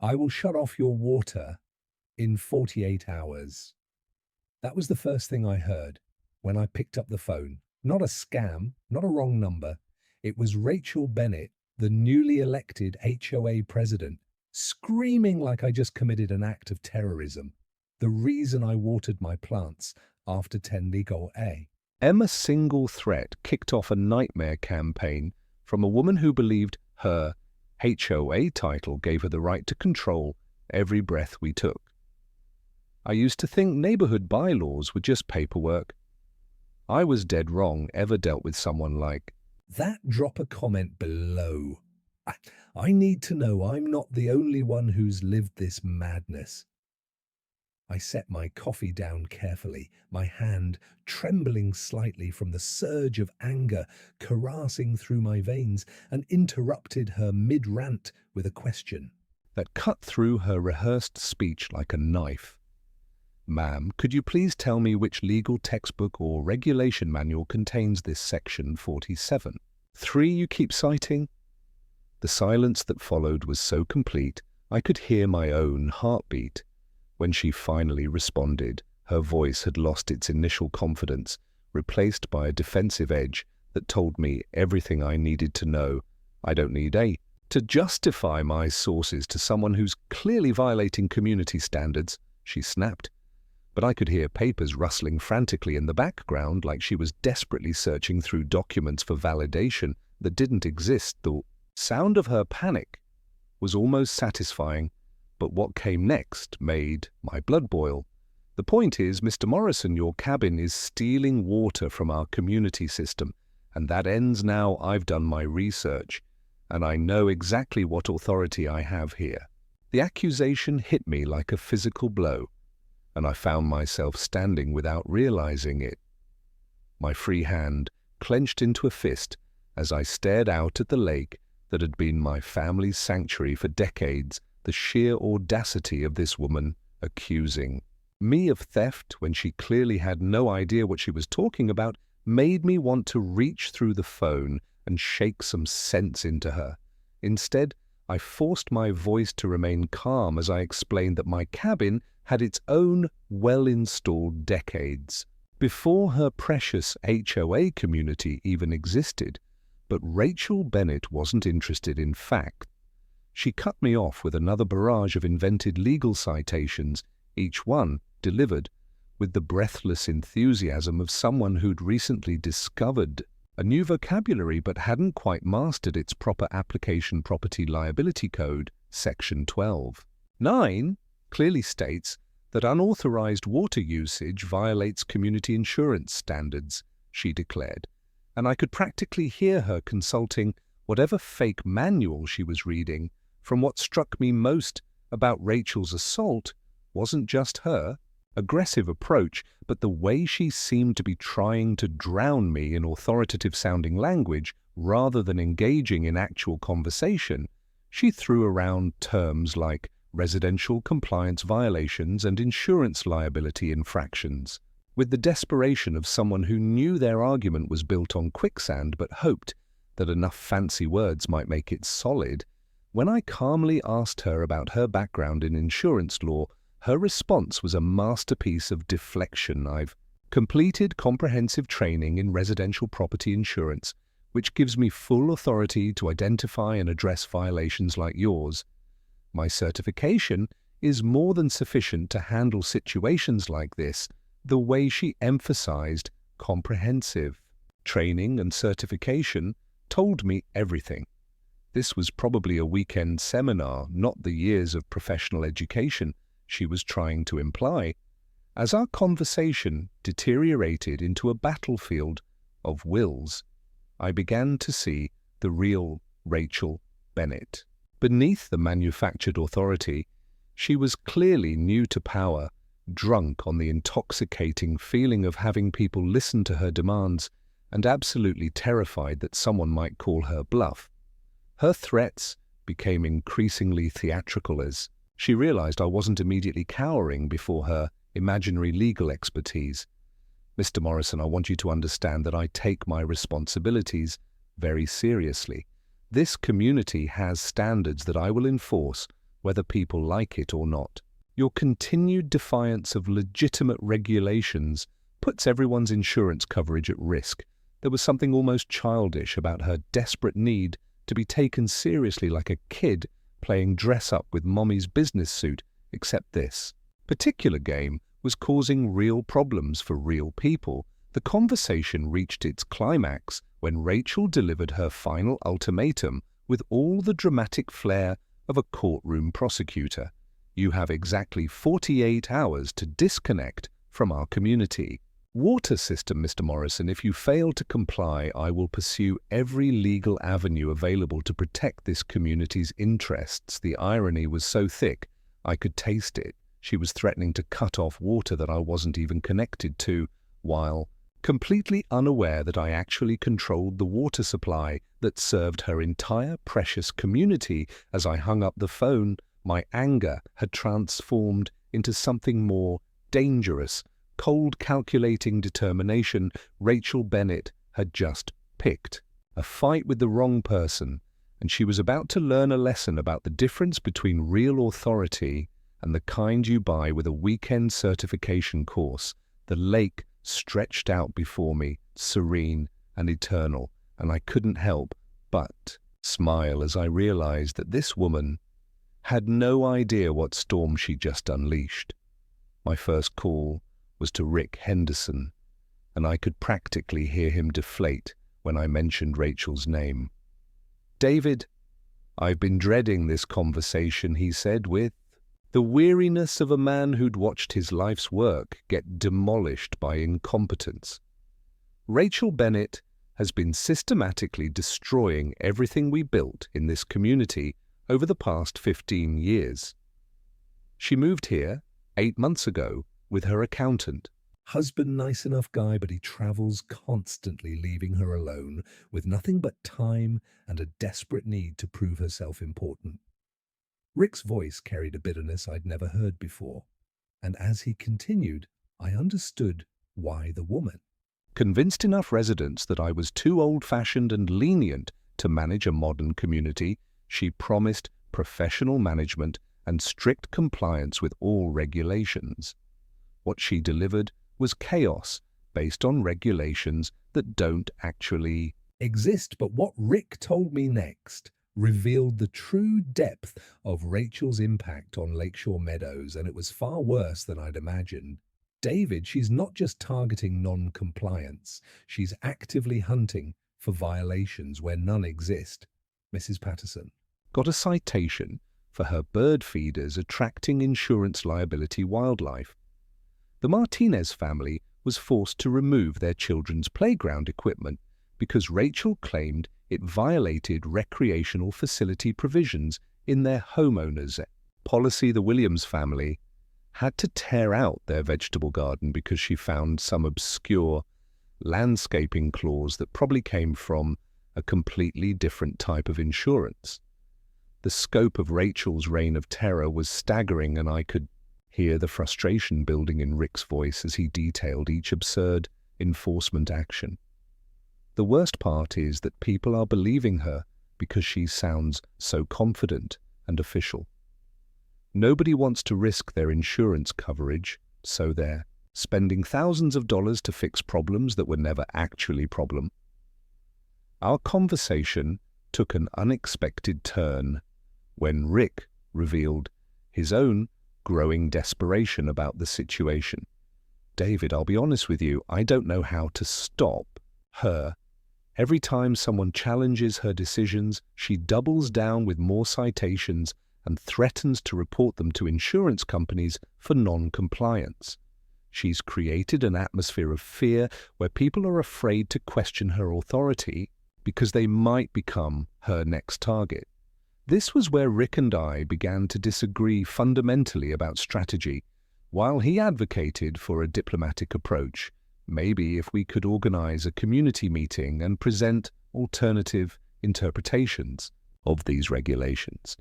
I will shut off your water in 48 hours. That was the first thing I heard when I picked up the phone. Not a scam, not a wrong number. It was Rachel Bennett, the newly elected HOA president, screaming like I just committed an act of terrorism. The reason I watered my plants after 10 legal A. Emma's single threat kicked off a nightmare campaign from a woman who believed her HOA title gave her the right to control every breath we took. I used to think neighborhood bylaws were just paperwork. I was dead wrong ever dealt with someone like That. Drop a comment below. I need to know I'm not the only one who's lived this madness. I set my coffee down carefully, my hand trembling slightly from the surge of anger coursing through my veins, and interrupted her mid-rant with a question that cut through her rehearsed speech like a knife. Ma'am, could you please tell me which legal textbook or regulation manual contains this section 47? 3 you keep citing? The silence that followed was so complete, I could hear my own heartbeat. When she finally responded, her voice had lost its initial confidence, replaced by a defensive edge that told me everything I needed to know. I don't need to justify my sources to someone who's clearly violating community standards, she snapped. But I could hear papers rustling frantically in the background like she was desperately searching through documents for validation that didn't exist. The sound of her panic was almost satisfying, but what came next made my blood boil. The point is, Mr. Morrison, your cabin is stealing water from our community system, and that ends now. I've done my research, and I know exactly what authority I have here. The accusation hit me like a physical blow, and I found myself standing without realizing it. My free hand clenched into a fist as I stared out at the lake that had been my family's sanctuary for decades. The sheer audacity of this woman accusing me of theft when she clearly had no idea what she was talking about made me want to reach through the phone and shake some sense into her. Instead, I forced my voice to remain calm as I explained that my cabin had its own well-installed decades before her precious HOA community even existed. But Rachel Bennett wasn't interested in fact. She cut me off with another barrage of invented legal citations, each one delivered with the breathless enthusiasm of someone who'd recently discovered a new vocabulary but hadn't quite mastered its proper application. Property Liability Code, Section 12. 9 clearly states that unauthorized water usage violates community insurance standards, she declared, and I could practically hear her consulting whatever fake manual she was reading. From what struck me most about Rachel's assault wasn't just her aggressive approach, but the way she seemed to be trying to drown me in authoritative-sounding language rather than engaging in actual conversation. She threw around terms like residential compliance violations and insurance liability infractions, with the desperation of someone who knew their argument was built on quicksand but hoped that enough fancy words might make it solid. When I calmly asked her about her background in insurance law, her response was a masterpiece of deflection. I've completed comprehensive training in residential property insurance, which gives me full authority to identify and address violations like yours. My certification is more than sufficient to handle situations like this. The way she emphasized comprehensive training and certification told me everything. This was probably a weekend seminar, not the years of professional education she was trying to imply. As our conversation deteriorated into a battlefield of wills, I began to see the real Rachel Bennett. Beneath the manufactured authority, she was clearly new to power, drunk on the intoxicating feeling of having people listen to her demands, and absolutely terrified that someone might call her bluff. Her threats became increasingly theatrical as she realized I wasn't immediately cowering before her imaginary legal expertise. Mr. Morrison, I want you to understand that I take my responsibilities very seriously. This community has standards that I will enforce whether people like it or not. Your continued defiance of legitimate regulations puts everyone's insurance coverage at risk. There was something almost childish about her desperate need to be taken seriously like a kid playing dress-up with mommy's business suit, except this particular game was causing real problems for real people. The conversation reached its climax when Rachel delivered her final ultimatum with all the dramatic flair of a courtroom prosecutor. You have exactly 48 hours to disconnect from our community. Water system, Mr. Morrison. If you fail to comply, I will pursue every legal avenue available to protect this community's interests. The irony was so thick, I could taste it. She was threatening to cut off water that I wasn't even connected to, while completely unaware that I actually controlled the water supply that served her entire precious community. As I hung up the phone, my anger had transformed into something more dangerous. Cold, calculating determination. Rachel Bennett had just picked a fight with the wrong person, and she was about to learn a lesson about the difference between real authority and the kind you buy with a weekend certification course. The lake stretched out before me, serene and eternal, and I couldn't help but smile as I realized that this woman had no idea what storm she just unleashed. My first call was to Rick Henderson, and I could practically hear him deflate when I mentioned Rachel's name. "David, I've been dreading this conversation," he said with the weariness of a man who'd watched his life's work get demolished by incompetence. "Rachel Bennett has been systematically destroying everything we built in this community over the past 15 years. She moved here 8 months ago with her accountant. Husband, nice enough guy, but he travels constantly, leaving her alone with nothing but time and a desperate need to prove herself important." Rick's voice carried a bitterness I'd never heard before, and as he continued, I understood why the woman. Convinced enough residents that I was too old-fashioned and lenient to manage a modern community, she promised professional management and strict compliance with all regulations. What she delivered was chaos based on regulations that don't actually exist. But what Rick told me next revealed the true depth of Rachel's impact on Lakeshore Meadows, and it was far worse than I'd imagined. David, she's not just targeting non-compliance, she's actively hunting for violations where none exist. Mrs. Patterson got a citation for her bird feeders attracting insurance liability wildlife. The Martinez family was forced to remove their children's playground equipment because Rachel claimed it violated recreational facility provisions in their homeowners' policy. The Williams family had to tear out their vegetable garden because she found some obscure landscaping clause that probably came from a completely different type of insurance. The scope of Rachel's reign of terror was staggering, and I could hear the frustration building in Rick's voice as he detailed each absurd enforcement action. The worst part is that people are believing her because she sounds so confident and official. Nobody wants to risk their insurance coverage, so they're spending thousands of dollars to fix problems that were never actually problem. Our conversation took an unexpected turn when Rick revealed his own growing desperation about the situation. "David, I'll be honest with you, I don't know how to stop her. Every time someone challenges her decisions, she doubles down with more citations and threatens to report them to insurance companies for non-compliance. She's created an atmosphere of fear where people are afraid to question her authority because they might become her next target." This was where Rick and I began to disagree fundamentally about strategy. While he advocated for a diplomatic approach, maybe if we could organize a community meeting and present alternative interpretations of these regulations.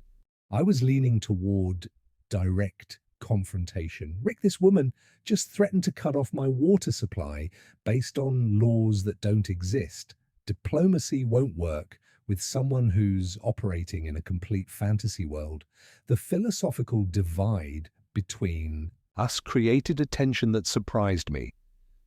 I was leaning toward direct confrontation. "Rick, this woman just threatened to cut off my water supply based on laws that don't exist. Diplomacy won't work with someone who's operating in a complete fantasy world, the philosophical divide between Us created a tension that surprised me.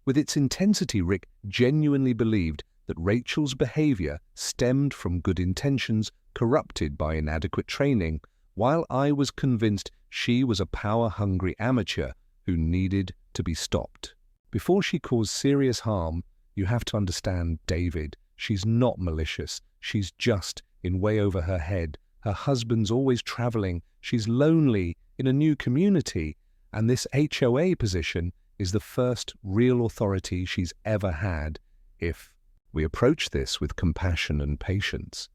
With its intensity, Rick genuinely believed that Rachel's behavior stemmed from good intentions corrupted by inadequate training, while I was convinced she was a power-hungry amateur who needed to be stopped. Before she caused serious harm, you have to understand David. She's not malicious. She's just in way over her head. Her husband's always traveling. She's lonely in a new community. And this HOA position is the first real authority she's ever had. If we approach this with compassion and patience,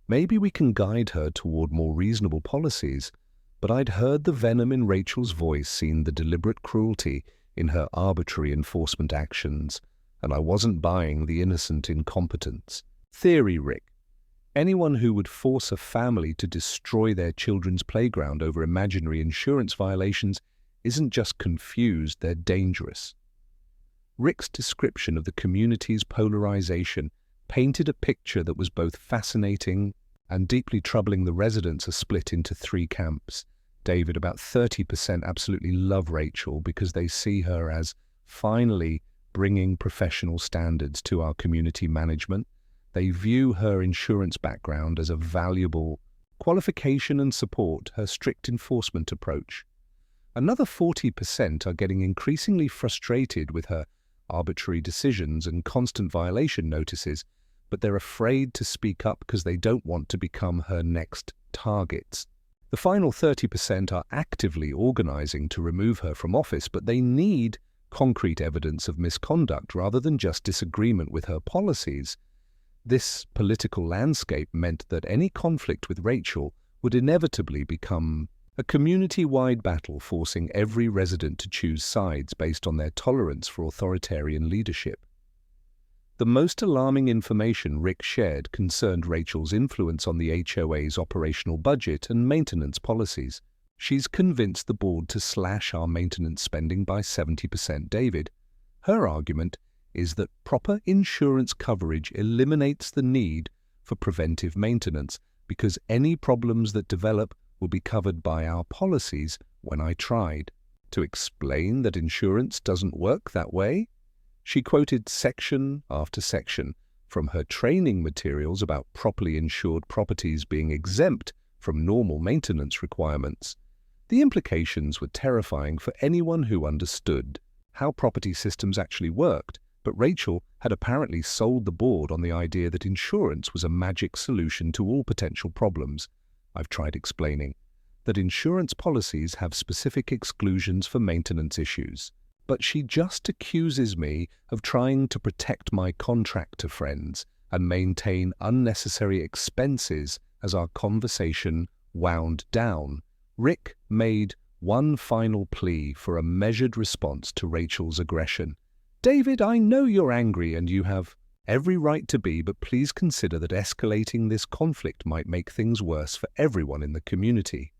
maybe we can guide her toward more reasonable policies. But I'd heard the venom in Rachel's voice, seen the deliberate cruelty in her arbitrary enforcement actions, and I wasn't buying the innocent incompetence. Theory, Rick. Anyone who would force a family to destroy their children's playground over imaginary insurance violations isn't just confused, they're dangerous. Rick's description of the community's polarization painted a picture that was both fascinating and deeply troubling. The residents are split into three camps. David, about 30% absolutely love Rachel because they see her as finally bringing professional standards to our community management. They view her insurance background as a valuable qualification and support her strict enforcement approach. Another 40% are getting increasingly frustrated with her arbitrary decisions and constant violation notices, but they're afraid to speak up because they don't want to become her next targets. The final 30% are actively organizing to remove her from office, but they need concrete evidence of misconduct rather than just disagreement with her policies. This political landscape meant that any conflict with Rachel would inevitably become a community-wide battle, forcing every resident to choose sides based on their tolerance for authoritarian leadership. The most alarming information Rick shared concerned Rachel's influence on the HOA's operational budget and maintenance policies. She's convinced the board to slash our maintenance spending by 70%, David. Her argument is that proper insurance coverage eliminates the need for preventive maintenance because any problems that develop will be covered by our policies. When I tried to explain that insurance doesn't work that way, she quoted section after section from her training materials about properly insured properties being exempt from normal maintenance requirements. The implications were terrifying for anyone who understood how property systems actually worked, but Rachel had apparently sold the board on the idea that insurance was a magic solution to all potential problems. I've tried explaining that insurance policies have specific exclusions for maintenance issues, but she just accuses me of trying to protect my contractor friends and maintain unnecessary expenses. As our conversation wound down, Rick made one final plea for a measured response to Rachel's aggression. David, I know you're angry and you have every right to be, but please consider that escalating this conflict might make things worse for everyone in the community.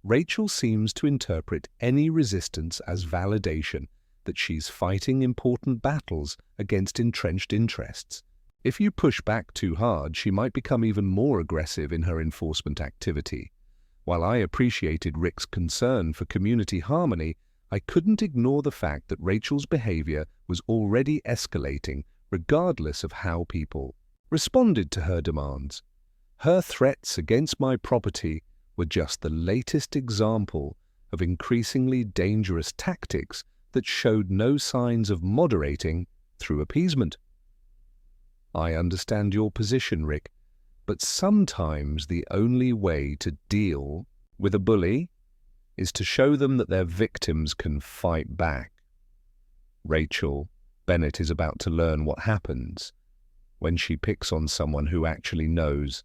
Rachel seems to interpret any resistance as validation that she's fighting important battles against entrenched interests. If you push back too hard, she might become even more aggressive in her enforcement activity. While I appreciated Rick's concern for community harmony, I couldn't ignore the fact that Rachel's behavior was already escalating regardless of how people responded to her demands. Her threats against my property were just the latest example of increasingly dangerous tactics that showed no signs of moderating through appeasement. I understand your position, Rick, but sometimes the only way to deal with a bully is to show them that their victims can fight back. Rachel Bennett is about to learn what happens when she picks on someone who actually knows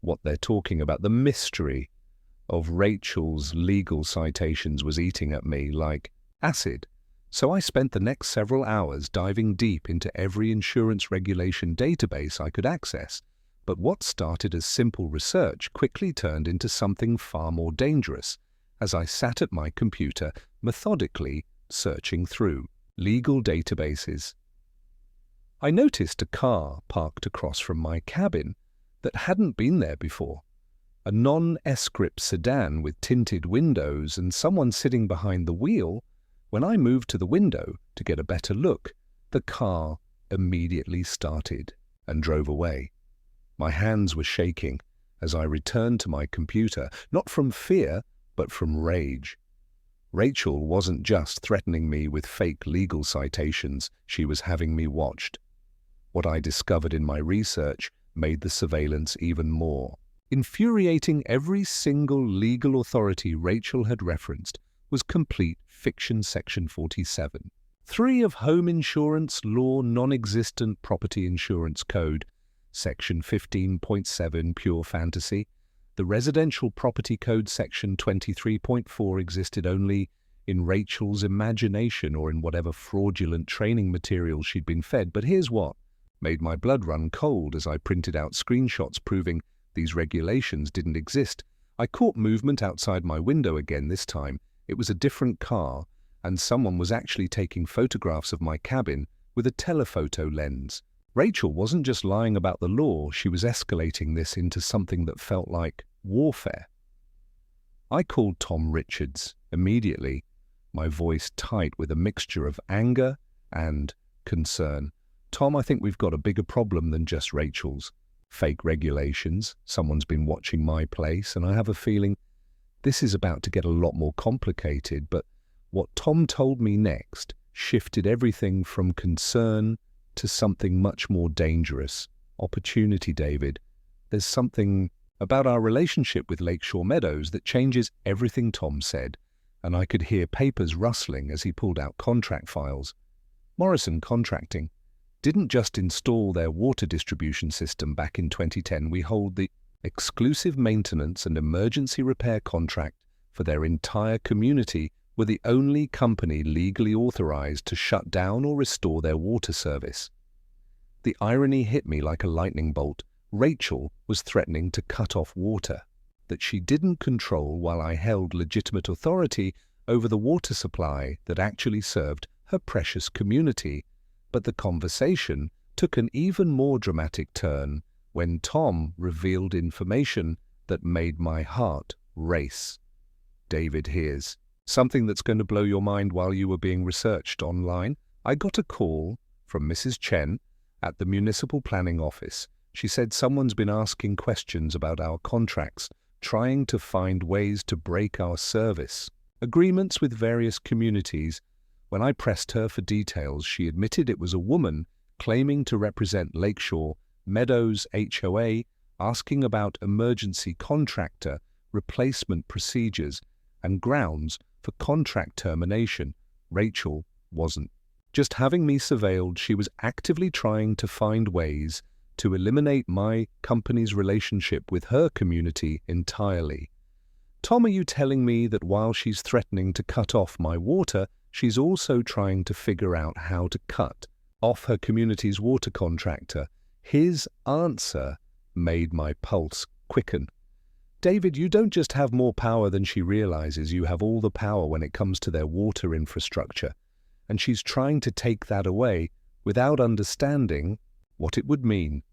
what they're talking about. The mystery of Rachel's legal citations was eating at me like acid, so I spent the next several hours diving deep into every insurance regulation database I could access. But what started as simple research quickly turned into something far more dangerous as I sat at my computer methodically searching through legal databases. I noticed a car parked across from my cabin, that hadn't been there before. A non-S-Script sedan with tinted windows and someone sitting behind the wheel. When I moved to the window to get a better look, the car immediately started and drove away. My hands were shaking as I returned to my computer, not from fear, but from rage. Rachel wasn't just threatening me with fake legal citations, she was having me watched. What I discovered in my research made the surveillance even more infuriating. Every single legal authority Rachel had referenced was complete fiction. Section 47. 3 of Home Insurance Law Non-Existent Property Insurance Code. Section 15.7 Pure Fantasy. The Residential Property Code Section 23.4 existed only in Rachel's imagination or in whatever fraudulent training material she'd been fed. But here's what made my blood run cold as I printed out screenshots proving these regulations didn't exist. I caught movement outside my window again this time. It was a different car, and someone was actually taking photographs of my cabin with a telephoto lens. Rachel wasn't just lying about the law, she was escalating this into something that felt like warfare. I called Tom Richards immediately, my voice tight with a mixture of anger and concern. Tom, I think we've got a bigger problem than just Rachel's. Fake regulations, someone's been watching my place, and I have a feeling this is about to get a lot more complicated. But what Tom told me next shifted everything from concern to something much more dangerous. Opportunity, David. There's something about our relationship with Lakeshore Meadows that changes everything, Tom said, and I could hear papers rustling as he pulled out contract files. Morrison Contracting didn't just install their water distribution system back in 2010. We hold the exclusive maintenance and emergency repair contract for their entire community. We're the only company legally authorized to shut down or restore their water service. The irony hit me like a lightning bolt. Rachel was threatening to cut off water that she didn't control while I held legitimate authority over the water supply that actually served her precious community. But the conversation took an even more dramatic turn when Tom revealed information that made my heart race. David, here's something that's going to blow your mind. While you were being researched online, I got a call from Mrs. Chen at the Municipal Planning Office. She said someone's been asking questions about our contracts, trying to find ways to break our service agreements with various communities. When I pressed her for details, she admitted it was a woman claiming to represent Lakeshore Meadows HOA, asking about emergency contractor replacement procedures and grounds for contract termination. Rachel wasn't just having me surveilled, she was actively trying to find ways to eliminate my company's relationship with her community entirely. Tom, are you telling me that while she's threatening to cut off my water, she's also trying to figure out how to cut off her community's water contractor? His answer made my pulse quicken. David, you don't just have more power than she realizes, you have all the power when it comes to their water infrastructure. And she's trying to take that away without understanding what it would mean.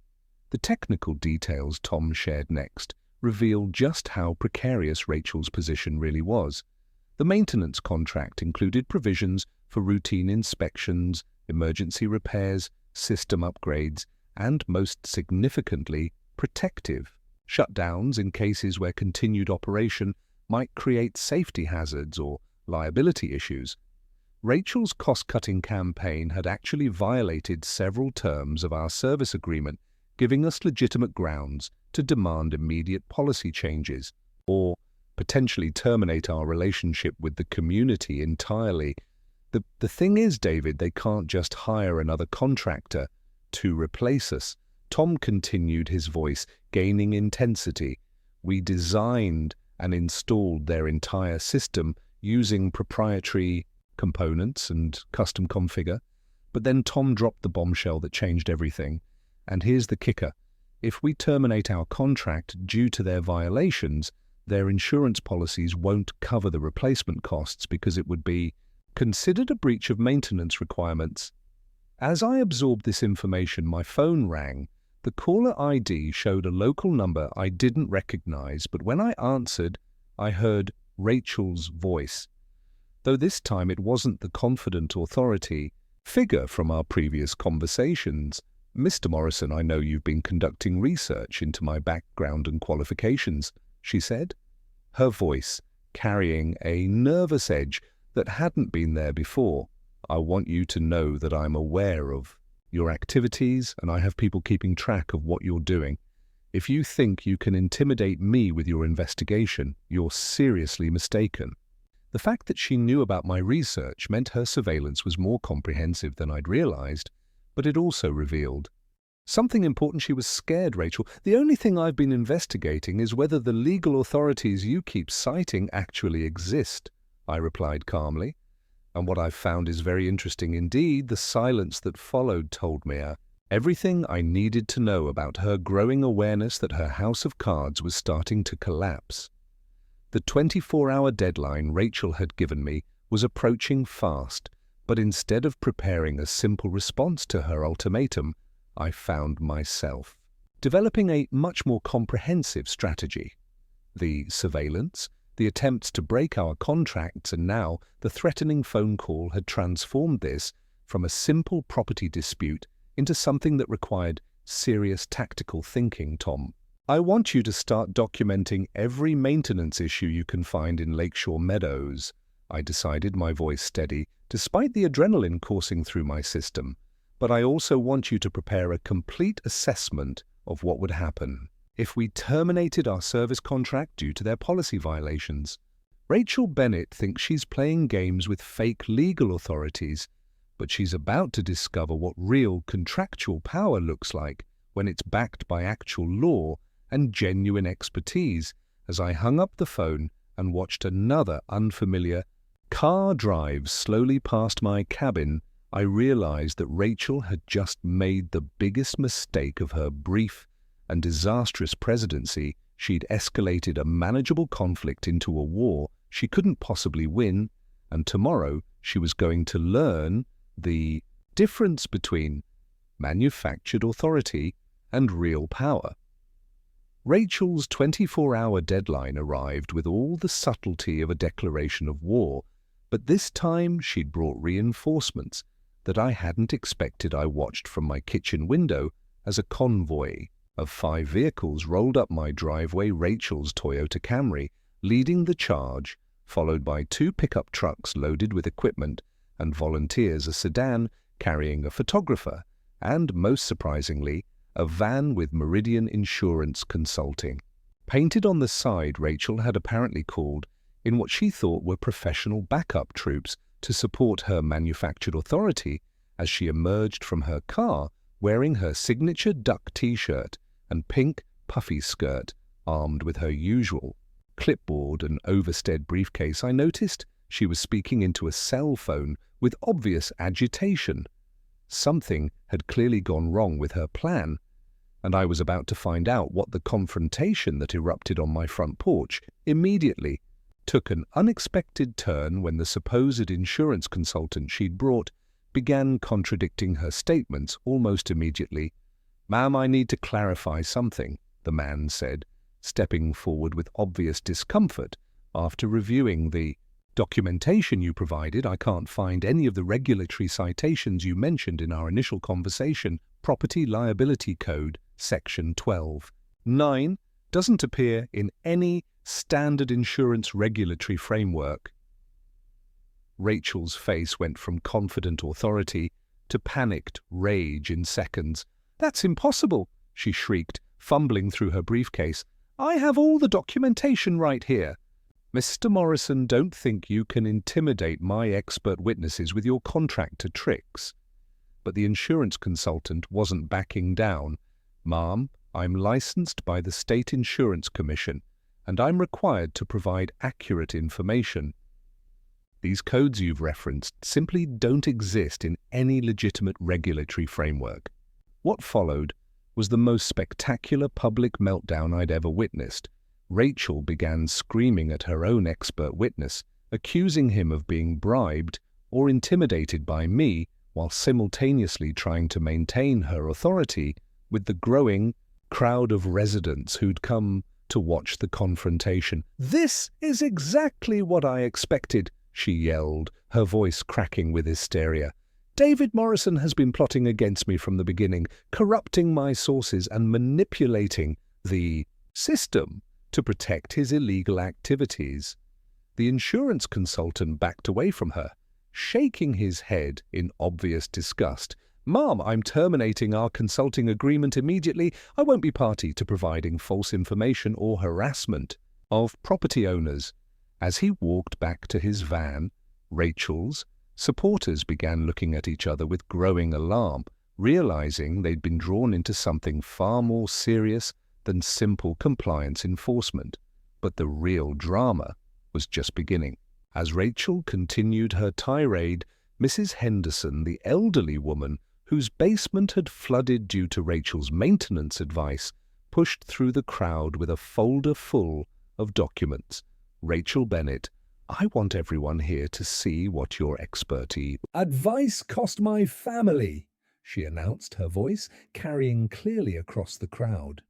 The technical details Tom shared next revealed just how precarious Rachel's position really was. The maintenance contract included provisions for routine inspections, emergency repairs, system upgrades, and most significantly, protective shutdowns in cases where continued operation might create safety hazards or liability issues. Rachel's cost-cutting campaign had actually violated several terms of our service agreement, giving us legitimate grounds to demand immediate policy changes or potentially terminate our relationship with the community entirely. The thing is, David, they can't just hire another contractor to replace us. Tom continued, his voice gaining intensity. We designed and installed their entire system using proprietary components and custom configure. But then Tom dropped the bombshell that changed everything. And here's the kicker. If we terminate our contract due to their violations, their insurance policies won't cover the replacement costs because it would be considered a breach of maintenance requirements. As I absorbed this information, my phone rang. The caller ID showed a local number I didn't recognize, but when I answered, I heard Rachel's voice. Though this time it wasn't the confident authority figure from our previous conversations. "Mr. Morrison, I know you've been conducting research into my background and qualifications," she said, her voice carrying a nervous edge that hadn't been there before. "I want you to know that I'm aware of your activities and I have people keeping track of what you're doing. If you think you can intimidate me with your investigation, you're seriously mistaken." The fact that she knew about my research meant her surveillance was more comprehensive than I'd realized, but it also revealed something important. She was scared, Rachel. "The only thing I've been investigating is whether the legal authorities you keep citing actually exist," I replied calmly. "And what I've found is very interesting indeed." The silence that followed told me everything I needed to know about her growing awareness that her house of cards was starting to collapse. The 24-hour deadline Rachel had given me was approaching fast, but instead of preparing a simple response to her ultimatum, I found myself developing a much more comprehensive strategy. The surveillance, the attempts to break our contracts, and now the threatening phone call had transformed this from a simple property dispute into something that required serious tactical thinking. "Tom, I want you to start documenting every maintenance issue you can find in Lakeshore Meadows," I decided, my voice steady, despite the adrenaline coursing through my system. "But I also want you to prepare a complete assessment of what would happen if we terminated our service contract due to their policy violations. Rachel Bennett thinks she's playing games with fake legal authorities, but she's about to discover what real contractual power looks like when it's backed by actual law and genuine expertise." As I hung up the phone and watched another unfamiliar car drive slowly past my cabin, I realized that Rachel had just made the biggest mistake of her brief and disastrous presidency. She'd escalated a manageable conflict into a war she couldn't possibly win, and tomorrow she was going to learn the difference between manufactured authority and real power. Rachel's 24-hour deadline arrived with all the subtlety of a declaration of war, but this time she'd brought reinforcements that I hadn't expected. I watched from my kitchen window as a convoy of 5 vehicles rolled up my driveway, Rachel's Toyota Camry leading the charge, followed by 2 pickup trucks loaded with equipment and volunteers, a sedan carrying a photographer, and, most surprisingly, a van with Meridian Insurance Consulting. Painted on the side, Rachel had apparently called in what she thought were professional backup troops to support her manufactured authority as she emerged from her car wearing her signature duck t-shirt and pink puffy skirt, armed with her usual clipboard and overstead briefcase. I noticed she was speaking into a cell phone with obvious agitation. Something had clearly gone wrong with her plan, and I was about to find out what the confrontation that erupted on my front porch immediately took an unexpected turn when the supposed insurance consultant she'd brought began contradicting her statements almost immediately. "Ma'am, I need to clarify something," the man said, stepping forward with obvious discomfort. "After reviewing the documentation you provided, I can't find any of the regulatory citations you mentioned in our initial conversation. Property Liability Code, Section 12(9) doesn't appear in any standard insurance regulatory framework." Rachel's face went from confident authority to panicked rage in seconds. "That's impossible," she shrieked, fumbling through her briefcase. "I have all the documentation right here." "Mr. Morrison, don't think you can intimidate my expert witnesses with your contractor tricks." But the insurance consultant wasn't backing down. "Ma'am, I'm licensed by the State Insurance Commission, and I'm required to provide accurate information. These codes you've referenced simply don't exist in any legitimate regulatory framework." What followed was the most spectacular public meltdown I'd ever witnessed. Rachel began screaming at her own expert witness, accusing him of being bribed or intimidated by me, while simultaneously trying to maintain her authority with the growing crowd of residents who'd come to watch the confrontation. "This is exactly what I expected," she yelled, her voice cracking with hysteria. "David Morrison has been plotting against me from the beginning, corrupting my sources and manipulating the system to protect his illegal activities." The insurance consultant backed away from her, shaking his head in obvious disgust. "Ma'am, I'm terminating our consulting agreement immediately. I won't be party to providing false information or harassment of property owners." As he walked back to his van, Rachel's supporters began looking at each other with growing alarm, realizing they'd been drawn into something far more serious than simple compliance enforcement. But the real drama was just beginning. As Rachel continued her tirade, Mrs. Henderson, the elderly woman whose basement had flooded due to Rachel's maintenance advice, pushed through the crowd with a folder full of documents. "Rachel Bennett, I want everyone here to see what your expertise..." Advice cost my family, she announced, her voice carrying clearly across the crowd.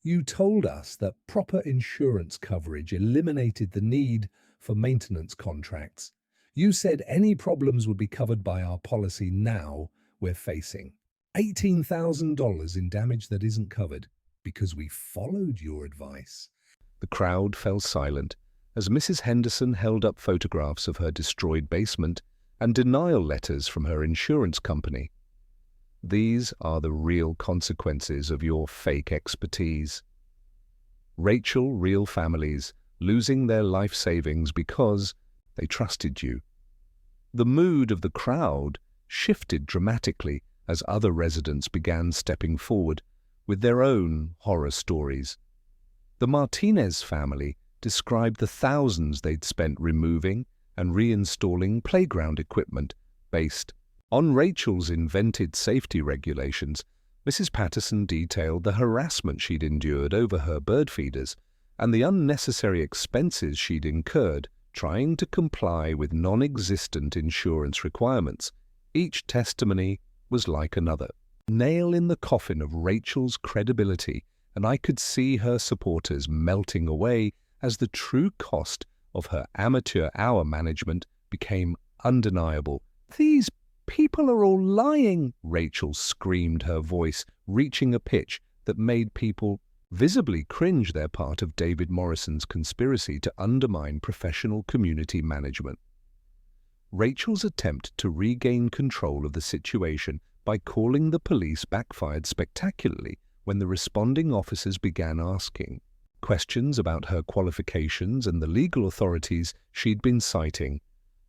"You told us that proper insurance coverage eliminated the need for maintenance contracts. You said any problems would be covered by our policy. Now we're facing $18,000 in damage that isn't covered because we followed your advice." The crowd fell silent as Mrs. Henderson held up photographs of her destroyed basement and denial letters from her insurance company. "These are the real consequences of your fake expertise. Rachel, real families losing their life savings because they trusted you." The mood of the crowd shifted dramatically as other residents began stepping forward with their own horror stories. The Martinez family described the thousands they'd spent removing and reinstalling playground equipment based on Rachel's invented safety regulations. Mrs. Patterson detailed the harassment she'd endured over her bird feeders and the unnecessary expenses she'd incurred trying to comply with non-existent insurance requirements. Each testimony was like another nail in the coffin of Rachel's credibility, and I could see her supporters melting away as the true cost of her amateur hour management became undeniable. "These people are all lying," Rachel screamed, her voice reaching a pitch that made people visibly cringe. They're part of David Morrison's conspiracy to undermine professional community management. Rachel's attempt to regain control of the situation by calling the police backfired spectacularly when the responding officers began asking questions about her qualifications and the legal authorities she'd been citing.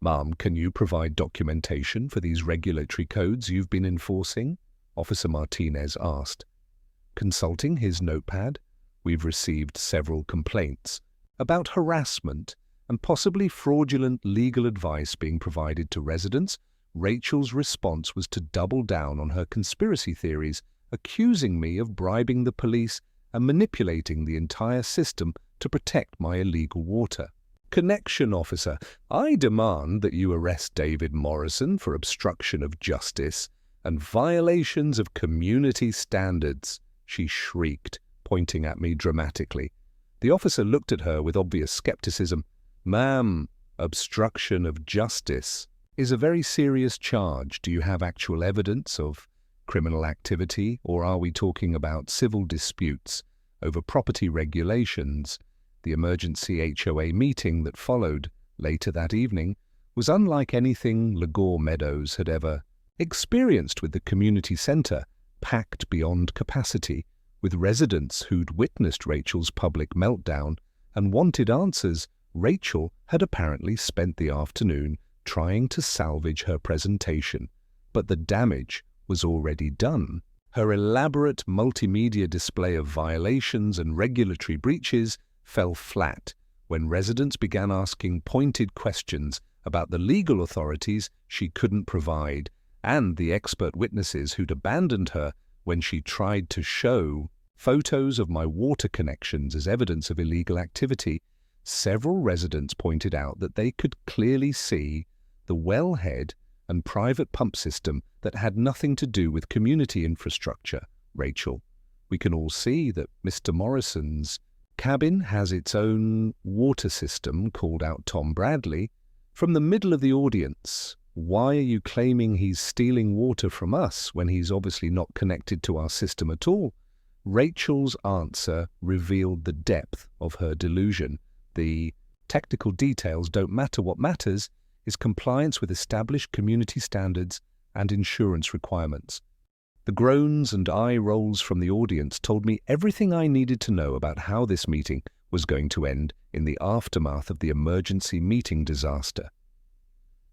"Ma'am, can you provide documentation for these regulatory codes you've been enforcing?" Officer Martinez asked. Consulting his notepad, "We've received several complaints about harassment and possibly fraudulent legal advice being provided to residents." Rachel's response was to double down on her conspiracy theories, accusing me of bribing the police and manipulating the entire system to protect my illegal water. "Connection officer, I demand that you arrest David Morrison for obstruction of justice and violations of community standards," she shrieked, pointing at me dramatically. The officer looked at her with obvious skepticism. "Ma'am, obstruction of justice is a very serious charge. Do you have actual evidence of criminal activity, or are we talking about civil disputes over property regulations?" The emergency HOA meeting that followed later that evening was unlike anything Lagore Meadows had ever experienced, with the community centre packed beyond capacity, with residents who'd witnessed Rachel's public meltdown and wanted answers. Rachel had apparently spent the afternoon trying to salvage her presentation, but the damage was already done. Her elaborate multimedia display of violations and regulatory breaches fell flat when residents began asking pointed questions about the legal authorities she couldn't provide and the expert witnesses who'd abandoned her when she tried to show photos of my water connections as evidence of illegal activity. Several residents pointed out that they could clearly see the wellhead and private pump system that had nothing to do with community infrastructure. Rachel. We can all see that Mr. Morrison's cabin has its own water system," called out Tom Bradley. From the middle of the audience, "Why are you claiming he's stealing water from us when he's obviously not connected to our system at all?" Rachel's answer revealed the depth of her delusion. The technical details don't matter. What matters is compliance with established community standards and insurance requirements. The groans and eye rolls from the audience told me everything I needed to know about how this meeting was going to end in the aftermath of the emergency meeting disaster.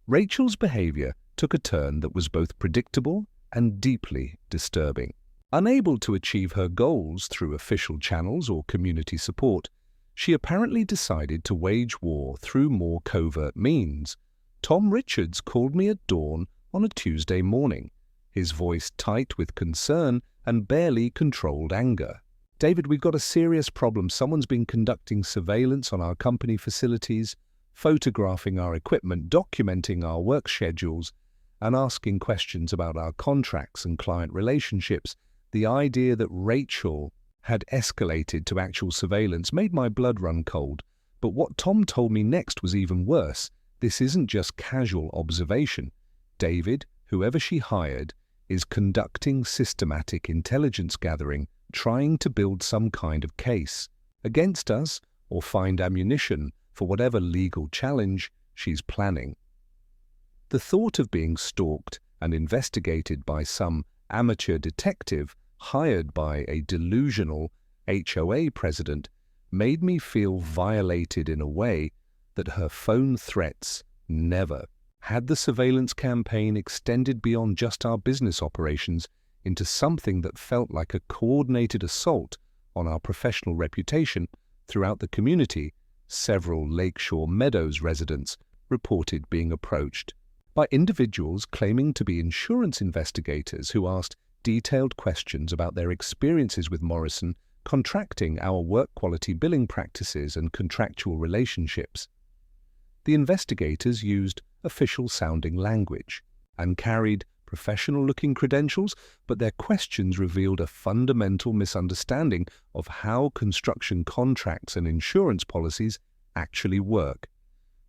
Rachel's behavior took a turn that was both predictable and deeply disturbing. Unable to achieve her goals through official channels or community support, she apparently decided to wage war through more covert means. Tom Richards called me at dawn on a Tuesday morning, his voice tight with concern and barely controlled anger. "David, we've got a serious problem. Someone's been conducting surveillance on our company facilities, photographing our equipment, documenting our work schedules, and asking questions about our contracts and client relationships." The idea that Rachel had escalated to actual surveillance made my blood run cold. But what Tom told me next was even worse. This isn't just casual observation. David, whoever she hired, is conducting systematic intelligence gathering, trying to build some kind of case against us or find ammunition for whatever legal challenge she's planning. The thought of being stalked and investigated by some amateur detective hired by a delusional HOA president made me feel violated in a way that her phone threats never. Had the surveillance campaign extended beyond just our business operations into something that felt like a coordinated assault on our professional reputation throughout the community, several Lakeshore Meadows residents reported being approached by individuals claiming to be insurance investigators who asked detailed questions about their experiences with Morrison contracting our work quality billing practices and contractual relationships. The investigators used official-sounding language and carried professional-looking credentials, but their questions revealed a fundamental misunderstanding of how construction contracts and insurance policies actually work.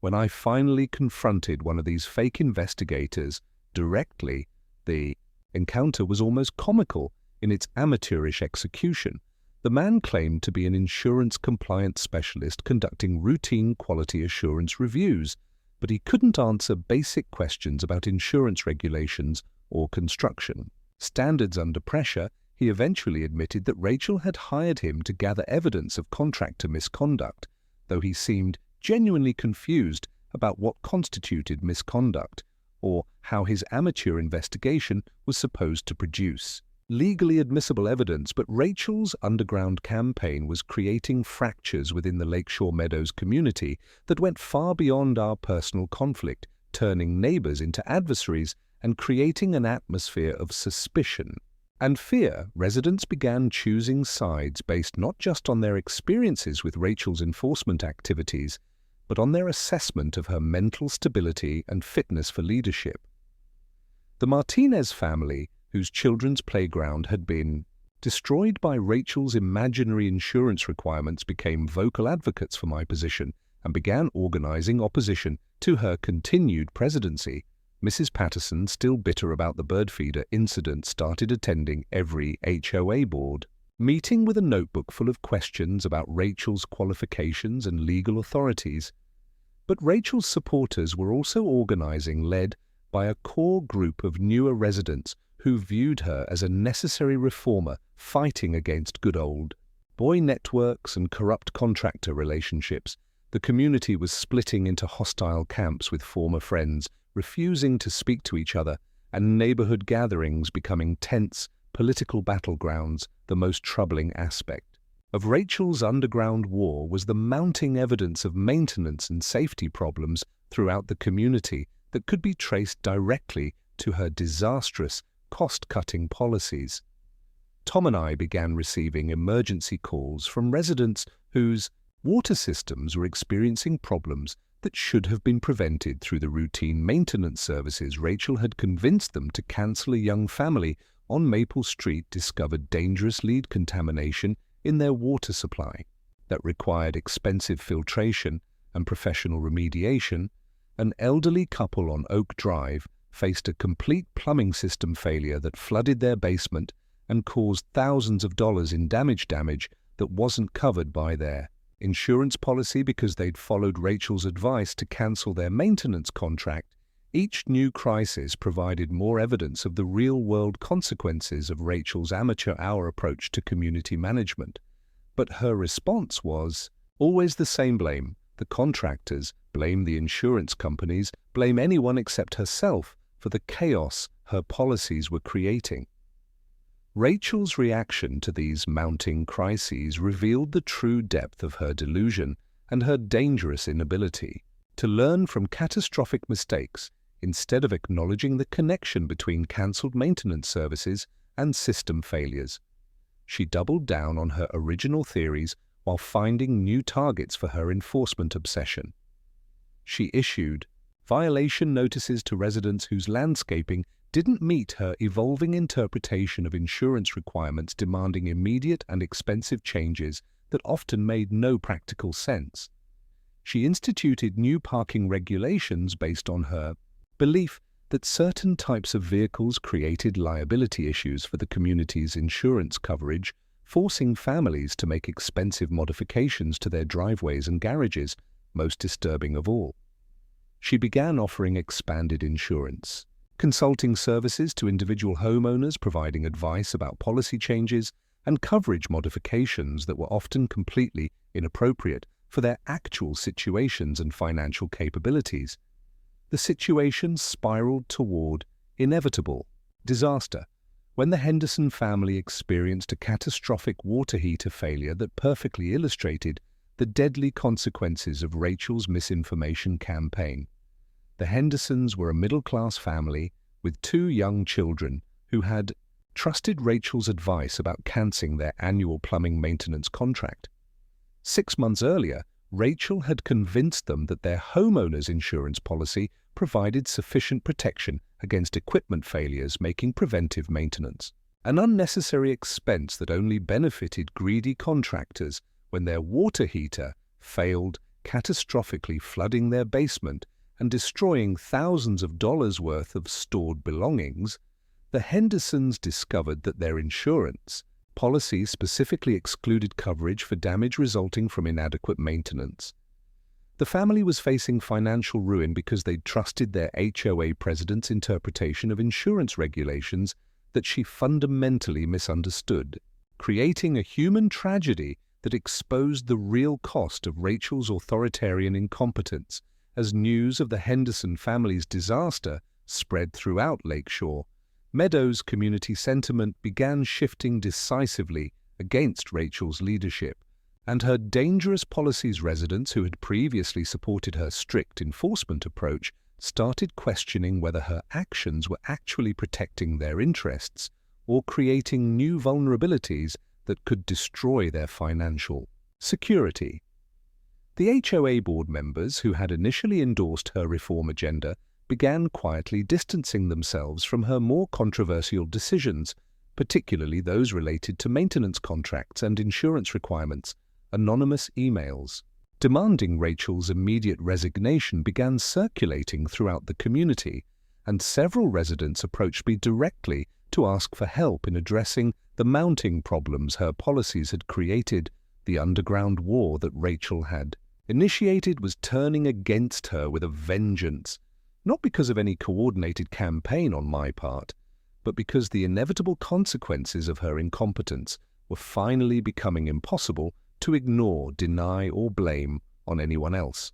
When I finally confronted one of these fake investigators directly, the encounter was almost comical in its amateurish execution. The man claimed to be an insurance compliance specialist conducting routine quality assurance reviews, but he couldn't answer basic questions about insurance regulations or construction standards. Under pressure, he eventually admitted that Rachel had hired him to gather evidence of contractor misconduct, though he seemed genuinely confused about what constituted misconduct or how his amateur investigation was supposed to produce legally admissible evidence. But Rachel's underground campaign was creating fractures within the Lakeshore Meadows community that went far beyond our personal conflict, turning neighbors into adversaries and creating an atmosphere of suspicion and fear. Residents began choosing sides based not just on their experiences with Rachel's enforcement activities, but on their assessment of her mental stability and fitness for leadership. The Martinez family, whose children's playground had been destroyed by Rachel's imaginary insurance requirements, became vocal advocates for my position and began organizing opposition to her continued presidency. Mrs. Patterson, still bitter about the bird feeder incident, started attending every HOA board meeting with a notebook full of questions about Rachel's qualifications and legal authorities. But Rachel's supporters were also organizing, led by a core group of newer residents who viewed her as a necessary reformer fighting against good old boy networks and corrupt contractor relationships. The community was splitting into hostile camps, with former friends refusing to speak to each other and neighborhood gatherings becoming tense political battlegrounds. The most troubling aspect of Rachel's underground war was the mounting evidence of maintenance and safety problems throughout the community that could be traced directly to her disastrous cost-cutting policies. Tom and I began receiving emergency calls from residents whose water systems were experiencing problems that should have been prevented through the routine maintenance services Rachel had convinced them to cancel. A young family on Maple Street discovered dangerous lead contamination in their water supply that required expensive filtration and professional remediation. An elderly couple on Oak Drive faced a complete plumbing system failure that flooded their basement and caused thousands of dollars in damage that wasn't covered by their insurance policy because they'd followed Rachel's advice to cancel their maintenance contract. Each new crisis provided more evidence of the real-world consequences of Rachel's amateur hour approach to community management. But her response was always the same: blame the contractors, blame the insurance companies, blame anyone except herself for the chaos her policies were creating. Rachel's reaction to these mounting crises revealed the true depth of her delusion and her dangerous inability to learn from catastrophic mistakes instead of acknowledging the connection between cancelled maintenance services and system failures. She doubled down on her original theories while finding new targets for her enforcement obsession. She issued violation notices to residents whose landscaping didn't meet her evolving interpretation of insurance requirements, demanding immediate and expensive changes that often made no practical sense. She instituted new parking regulations based on her belief that certain types of vehicles created liability issues for the community's insurance coverage, forcing families to make expensive modifications to their driveways and garages. Most disturbing of all, she began offering expanded insurance consulting services to individual homeowners, providing advice about policy changes and coverage modifications that were often completely inappropriate for their actual situations and financial capabilities. The situation spiraled toward inevitable disaster when the Henderson family experienced a catastrophic water heater failure that perfectly illustrated the deadly consequences of Rachel's misinformation campaign. The Hendersons were a middle-class family with 2 young children who had trusted Rachel's advice about canceling their annual plumbing maintenance contract. 6 months earlier, Rachel had convinced them that their homeowner's insurance policy provided sufficient protection against equipment failures, making preventive maintenance an unnecessary expense that only benefited greedy contractors when their water heater failed, catastrophically flooding their basement and destroying thousands of dollars worth of stored belongings. The Hendersons discovered that their insurance policy specifically excluded coverage for damage resulting from inadequate maintenance. The family was facing financial ruin because they'd trusted their HOA president's interpretation of insurance regulations that she fundamentally misunderstood, creating a human tragedy that exposed the real cost of Rachel's authoritarian incompetence. As news of the Henderson family's disaster spread throughout Lakeshore Meadows, community sentiment began shifting decisively against Rachel's leadership and her dangerous policies. Residents who had previously supported her strict enforcement approach started questioning whether her actions were actually protecting their interests or creating new vulnerabilities that could destroy their financial security. The HOA board members who had initially endorsed her reform agenda began quietly distancing themselves from her more controversial decisions, particularly those related to maintenance contracts and insurance requirements. Anonymous emails demanding Rachel's immediate resignation began circulating throughout the community, and several residents approached me directly to ask for help in addressing the mounting problems her policies had created. The underground war that Rachel had initiated was turning against her with a vengeance, not because of any coordinated campaign on my part, but because the inevitable consequences of her incompetence were finally becoming impossible to ignore, deny, or blame on anyone else.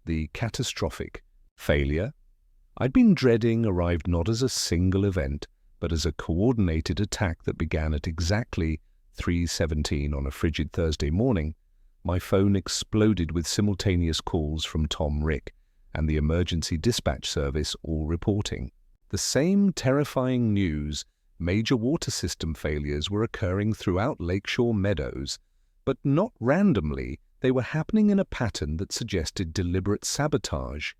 The catastrophic failure I'd been dreading arrived not as a single event, but as a coordinated attack that began at exactly 3:17 on a frigid Thursday morning. My phone exploded with simultaneous calls from Tom Rick and the emergency dispatch service, all reporting the same terrifying news. Major water system failures were occurring throughout Lakeshore Meadows, but not randomly. They were happening in a pattern that suggested deliberate sabotage.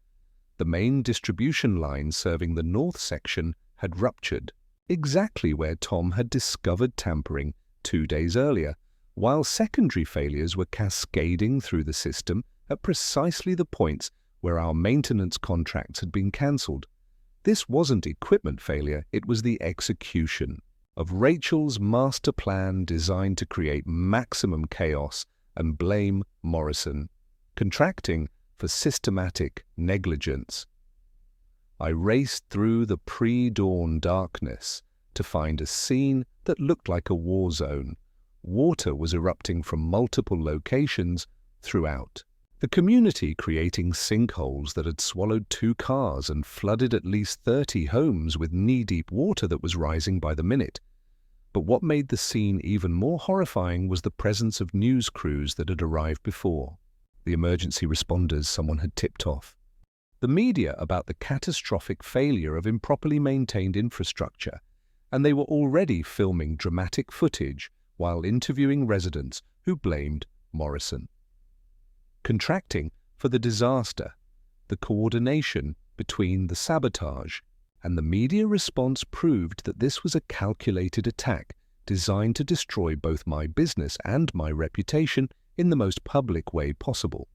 The main distribution line serving the north section had ruptured, exactly where Tom had discovered tampering 2 days earlier, while secondary failures were cascading through the system at precisely the points where our maintenance contracts had been cancelled. This wasn't equipment failure, it was the execution of Rachel's master plan designed to create maximum chaos and blame Morrison, contracting for systematic negligence. I raced through the pre-dawn darkness to find a scene that looked like a war zone. Water was erupting from multiple locations throughout the community, creating sinkholes that had swallowed 2 cars and flooded at least 30 homes with knee-deep water that was rising by the minute. But what made the scene even more horrifying was the presence of news crews that had arrived before the emergency responders someone had tipped off the media about the catastrophic failure of improperly maintained infrastructure, and they were already filming dramatic footage while interviewing residents who blamed Morrison. Contracting for the disaster, the coordination between the sabotage and the media response proved that this was a calculated attack designed to destroy both my business and my reputation in the most public way possible.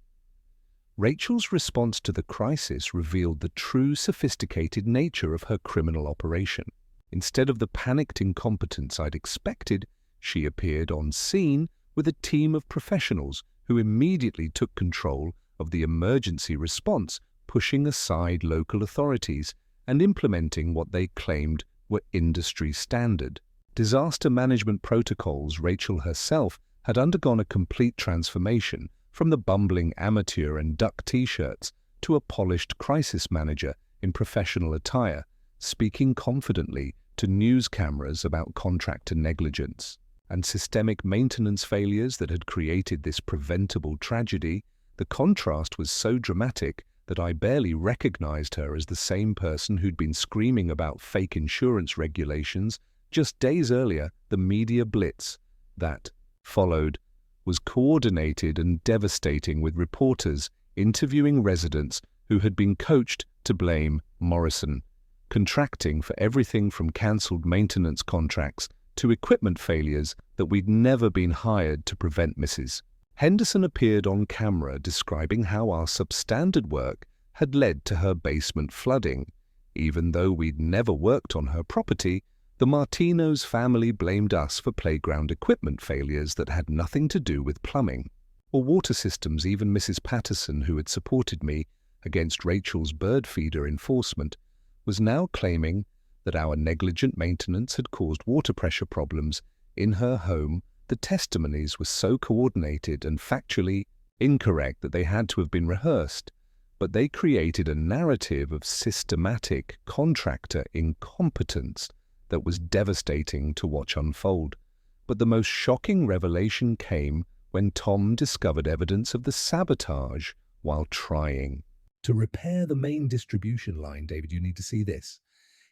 Rachel's response to the crisis revealed the true sophisticated nature of her criminal operation. Instead of the panicked incompetence I'd expected, she appeared on scene with a team of professionals who immediately took control of the emergency response, pushing aside local authorities and implementing what they claimed were industry standard disaster management protocols. Rachel herself had undergone a complete transformation from the bumbling amateur in duck t-shirts to a polished crisis manager in professional attire, speaking confidently to news cameras about contractor negligence and systemic maintenance failures that had created this preventable tragedy. The contrast was so dramatic that I barely recognized her as the same person who'd been screaming about fake insurance regulations just days earlier. The media blitz that followed was coordinated and devastating, with reporters interviewing residents who had been coached to blame Morrison, contracting for everything from cancelled maintenance contracts to equipment failures that we'd never been hired to prevent. Mrs. Henderson appeared on camera describing how our substandard work had led to her basement flooding. Even though we'd never worked on her property, the Martino's family blamed us for playground equipment failures that had nothing to do with plumbing or water systems. Even Mrs. Patterson, who had supported me against Rachel's bird feeder enforcement, was now claiming that our negligent maintenance had caused water pressure problems in her home. The testimonies were so coordinated and factually incorrect that they had to have been rehearsed, but they created a narrative of systematic contractor incompetence that was devastating to watch unfold. But the most shocking revelation came when Tom discovered evidence of the sabotage while trying to repair the main distribution line. David, you need to see this.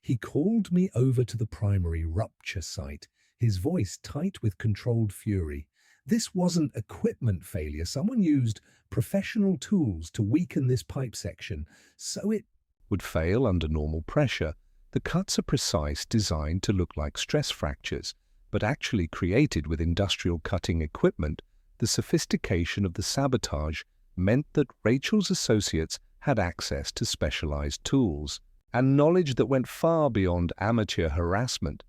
He called me over to the primary rupture site, his voice tight with controlled fury. This wasn't equipment failure. Someone used professional tools to weaken this pipe section, so it would fail under normal pressure. The cuts are precise, designed to look like stress fractures, but actually created with industrial cutting equipment. The sophistication of the sabotage meant that Rachel's associates had access to specialized tools and knowledge that went far beyond amateur harassment.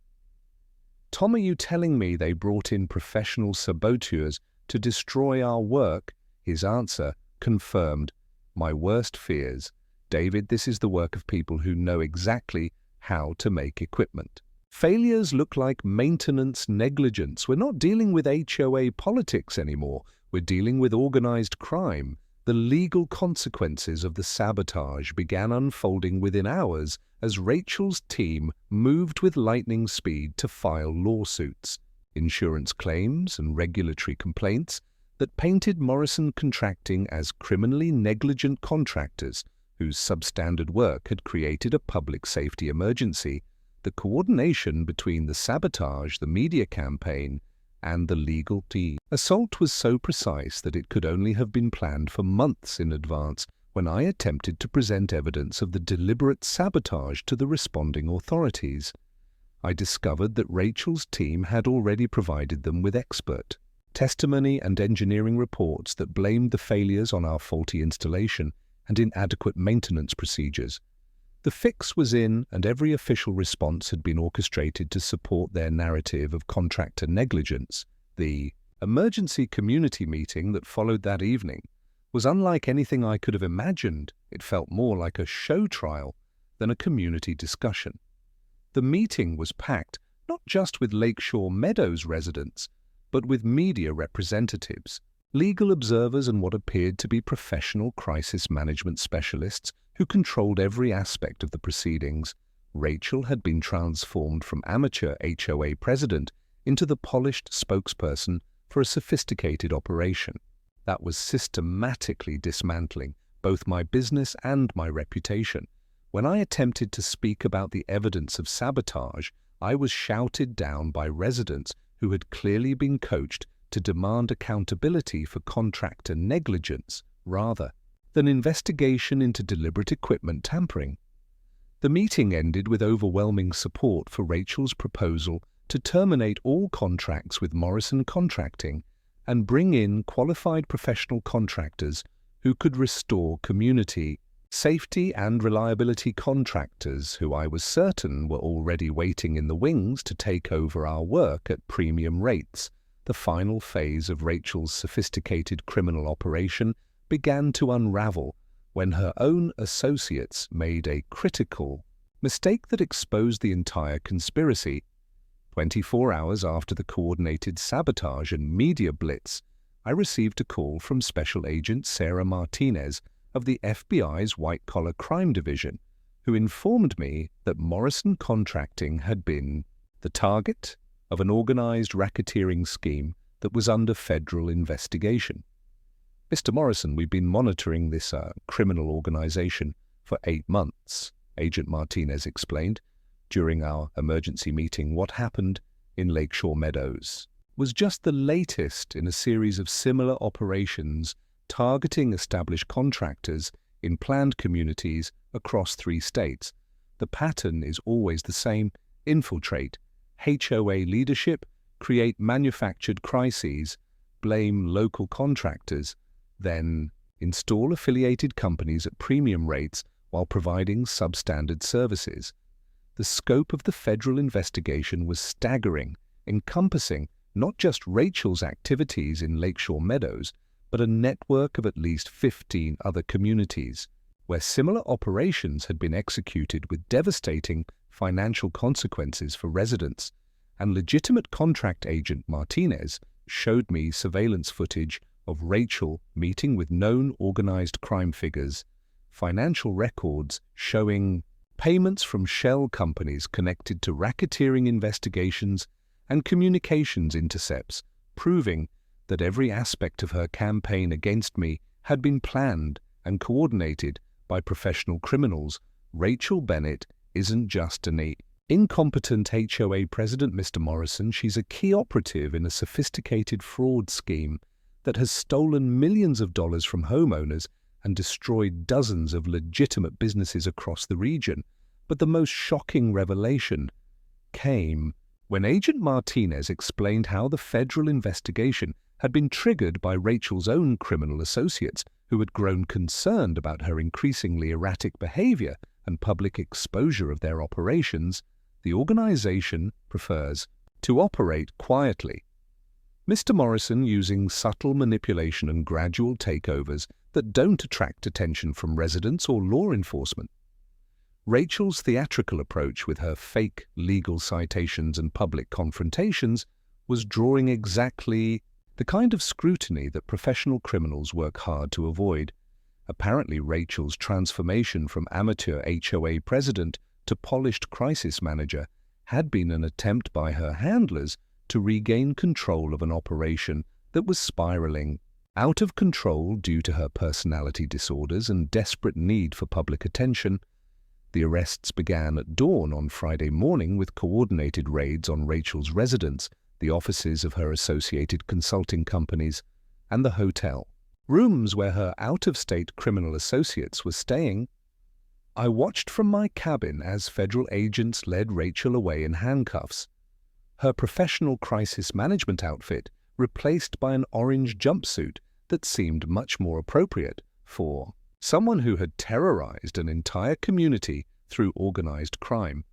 Tom, are you telling me they brought in professional saboteurs to destroy our work? His answer confirmed my worst fears. David, this is the work of people who know exactly how to make equipment. Failures look like maintenance negligence. We're not dealing with HOA politics anymore. We're dealing with organized crime. The legal consequences of the sabotage began unfolding within hours as Rachel's team moved with lightning speed to file lawsuits, insurance claims, and regulatory complaints that painted Morrison Contracting as criminally negligent contractors whose substandard work had created a public safety emergency. The coordination between the sabotage, the media campaign, and the legal team. Assault was so precise that it could only have been planned for months in advance when I attempted to present evidence of the deliberate sabotage to the responding authorities. I discovered that Rachel's team had already provided them with expert testimony and engineering reports that blamed the failures on our faulty installation and inadequate maintenance procedures. The fix was in, and every official response had been orchestrated to support their narrative of contractor negligence. The emergency community meeting that followed that evening was unlike anything I could have imagined. It felt more like a show trial than a community discussion. The meeting was packed not just with Lakeshore Meadows residents, but with media representatives, legal observers, and what appeared to be professional crisis management specialists who controlled every aspect of the proceedings. Rachel had been transformed from amateur HOA president into the polished spokesperson for a sophisticated operation that was systematically dismantling both my business and my reputation. When I attempted to speak about the evidence of sabotage, I was shouted down by residents who had clearly been coached to demand accountability for contractor negligence rather than investigation into deliberate equipment tampering. The meeting ended with overwhelming support for Rachel's proposal to terminate all contracts with Morrison Contracting and bring in qualified professional contractors who could restore community safety and reliability. Contractors who I was certain were already waiting in the wings to take over our work at premium rates. The final phase of Rachel's sophisticated criminal operation began to unravel when her own associates made a critical mistake that exposed the entire conspiracy. 24 hours after the coordinated sabotage and media blitz, I received a call from Special Agent Sarah Martinez of the FBI's White-Collar Crime Division, who informed me that Morrison Contracting had been the target of an organized racketeering scheme that was under federal investigation. "Mr. Morrison, we've been monitoring this criminal organization for 8 months, Agent Martinez explained. During our emergency meeting, what happened in Lakeshore Meadows was just the latest in a series of similar operations targeting established contractors in planned communities across 3 states. The pattern is always the same: infiltrate HOA leadership, create manufactured crises, blame local contractors, then install affiliated companies at premium rates while providing substandard services. The scope of the federal investigation was staggering, encompassing not just Rachel's activities in Lakeshore Meadows, but a network of at least 15 other communities, where similar operations had been executed with devastating financial consequences for residents. And legitimate contract agent Martinez showed me surveillance footage of Rachel meeting with known organized crime figures, financial records showing payments from shell companies connected to racketeering investigations, and communications intercepts proving that every aspect of her campaign against me had been planned and coordinated by professional criminals. Rachel Bennett isn't just an incompetent HOA president, Mr. Morrison. She's a key operative in a sophisticated fraud scheme that has stolen millions of dollars from homeowners and destroyed dozens of legitimate businesses across the region. But the most shocking revelation came when Agent Martinez explained how the federal investigation had been triggered by Rachel's own criminal associates, who had grown concerned about her increasingly erratic behavior and public exposure of their operations. The organization prefers to operate quietly, Mr. Morrison using subtle manipulation and gradual takeovers that don't attract attention from residents or law enforcement. Rachel's theatrical approach with her fake legal citations and public confrontations was drawing exactly the kind of scrutiny that professional criminals work hard to avoid. Apparently, Rachel's transformation from amateur HOA president to polished crisis manager had been an attempt by her handlers to regain control of an operation that was spiraling out of control due to her personality disorders and desperate need for public attention. The arrests began at dawn on Friday morning with coordinated raids on Rachel's residence. the offices of her associated consulting companies, and the hotel, rooms where her out-of-state criminal associates were staying. I watched from my cabin as federal agents led Rachel away in handcuffs, her professional crisis management outfit replaced by an orange jumpsuit that seemed much more appropriate for someone who had terrorized an entire community through organized crime.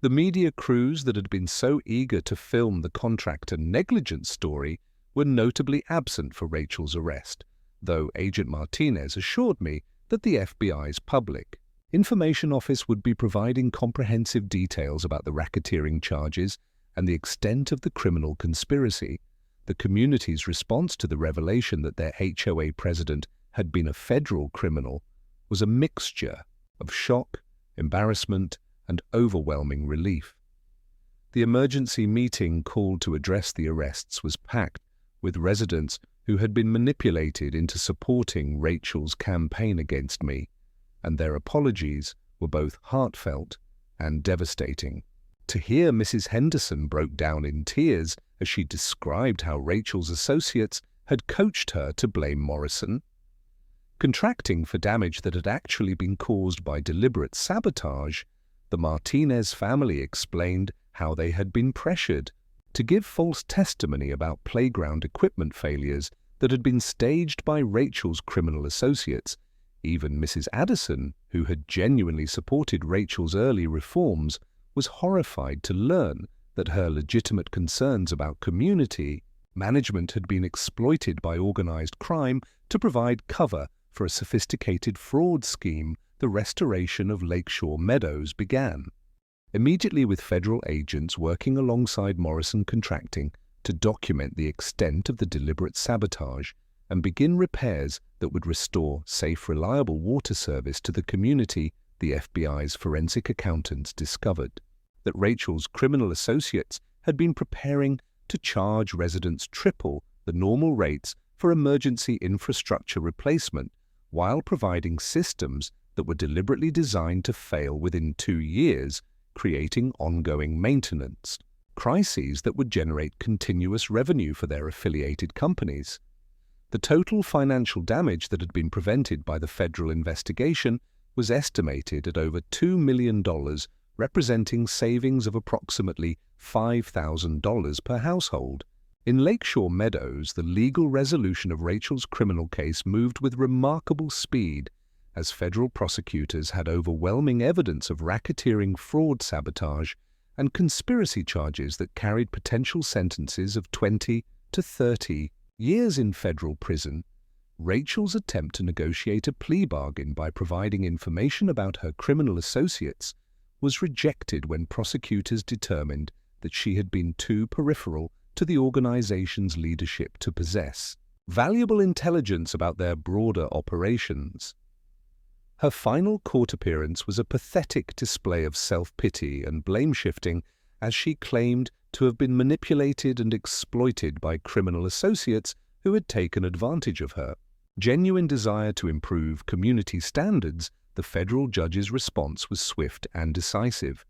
The media crews that had been so eager to film the contractor negligence story were notably absent for Rachel's arrest, though Agent Martinez assured me that the FBI's public information office would be providing comprehensive details about the racketeering charges and the extent of the criminal conspiracy. The community's response to the revelation that their HOA president had been a federal criminal was a mixture of shock, embarrassment, and overwhelming relief. The emergency meeting called to address the arrests was packed with residents who had been manipulated into supporting Rachel's campaign against me, and their apologies were both heartfelt and devastating. To hear Mrs. Henderson broke down in tears as she described how Rachel's associates had coached her to blame Morrison, contracting for damage that had actually been caused by deliberate sabotage, the Martinez family explained how they had been pressured to give false testimony about playground equipment failures that had been staged by Rachel's criminal associates. Even Mrs. Addison, who had genuinely supported Rachel's early reforms, was horrified to learn that her legitimate concerns about community management had been exploited by organized crime to provide cover for a sophisticated fraud scheme. The restoration of Lakeshore Meadows began, immediately with federal agents working alongside Morrison Contracting to document the extent of the deliberate sabotage and begin repairs that would restore safe, reliable water service to the community. The FBI's forensic accountants discovered that Rachel's criminal associates had been preparing to charge residents triple the normal rates for emergency infrastructure replacement while providing systems that were deliberately designed to fail within 2 years, creating ongoing maintenance crises that would generate continuous revenue for their affiliated companies. The total financial damage that had been prevented by the federal investigation was estimated at over $2 million, representing savings of approximately $5,000 per household. In Lakeshore Meadows, the legal resolution of Rachel's criminal case moved with remarkable speed, as federal prosecutors had overwhelming evidence of racketeering, fraud, sabotage, and conspiracy charges that carried potential sentences of 20 to 30 years in federal prison. Rachel's attempt to negotiate a plea bargain by providing information about her criminal associates was rejected when prosecutors determined that she had been too peripheral to the organization's leadership to possess valuable intelligence about their broader operations. Her final court appearance was a pathetic display of self-pity and blame-shifting, as she claimed to have been manipulated and exploited by criminal associates who had taken advantage of her genuine desire to improve community standards. The federal judge's response was swift and decisive.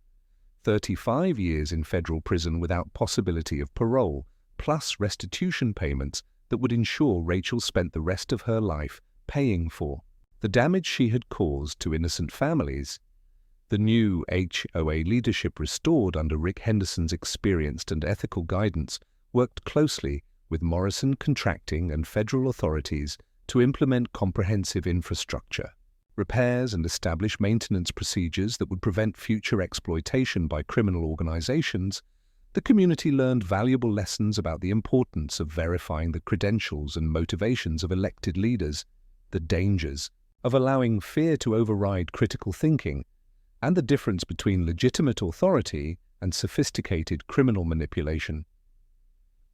35 years in federal prison without possibility of parole, plus restitution payments that would ensure Rachel spent the rest of her life paying for the damage she had caused to innocent families. The new HOA leadership, restored under Rick Henderson's experienced and ethical guidance, worked closely with Morrison Contracting and federal authorities to implement comprehensive infrastructure repairs and establish maintenance procedures that would prevent future exploitation by criminal organizations. The community learned valuable lessons about the importance of verifying the credentials and motivations of elected leaders, the dangers of allowing fear to override critical thinking, and the difference between legitimate authority and sophisticated criminal manipulation.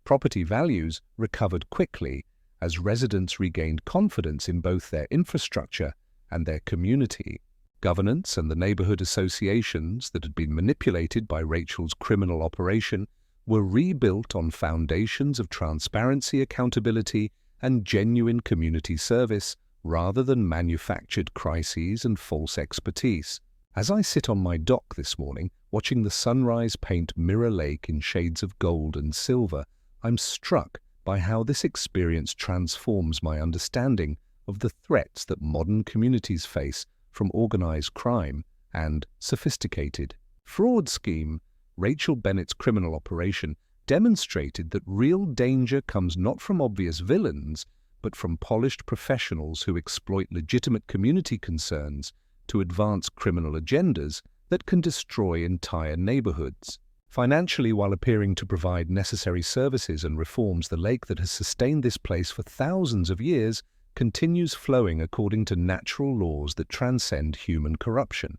Property values recovered quickly as residents regained confidence in both their infrastructure and their community. Governance and the neighborhood associations that had been manipulated by Rachel's criminal operation were rebuilt on foundations of transparency, accountability, and genuine community service rather than manufactured crises and false expertise. As I sit on my dock this morning, Watching the sunrise paint Mirror Lake in shades of gold and silver, I'm struck by how this experience transforms my understanding of the threats that modern communities face from organized crime and sophisticated fraud scheme. Rachel Bennett's criminal operation demonstrated that real danger comes not from obvious villains, but from polished professionals who exploit legitimate community concerns to advance criminal agendas that can destroy entire neighborhoods. Financially, while appearing to provide necessary services and reforms, the lake that has sustained this place for thousands of years continues flowing according to natural laws that transcend human corruption,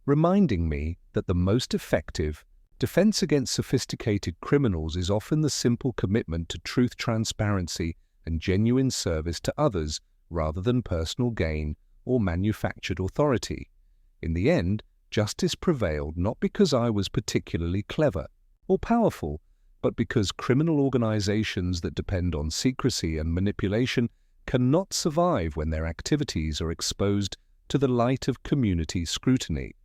reminding me that the most effective defense against sophisticated criminals is often the simple commitment to truth, transparency, and genuine service to others rather than personal gain or manufactured authority. In the end, justice prevailed not because I was particularly clever or powerful, but because criminal organizations that depend on secrecy and manipulation cannot survive when their activities are exposed to the light of community scrutiny.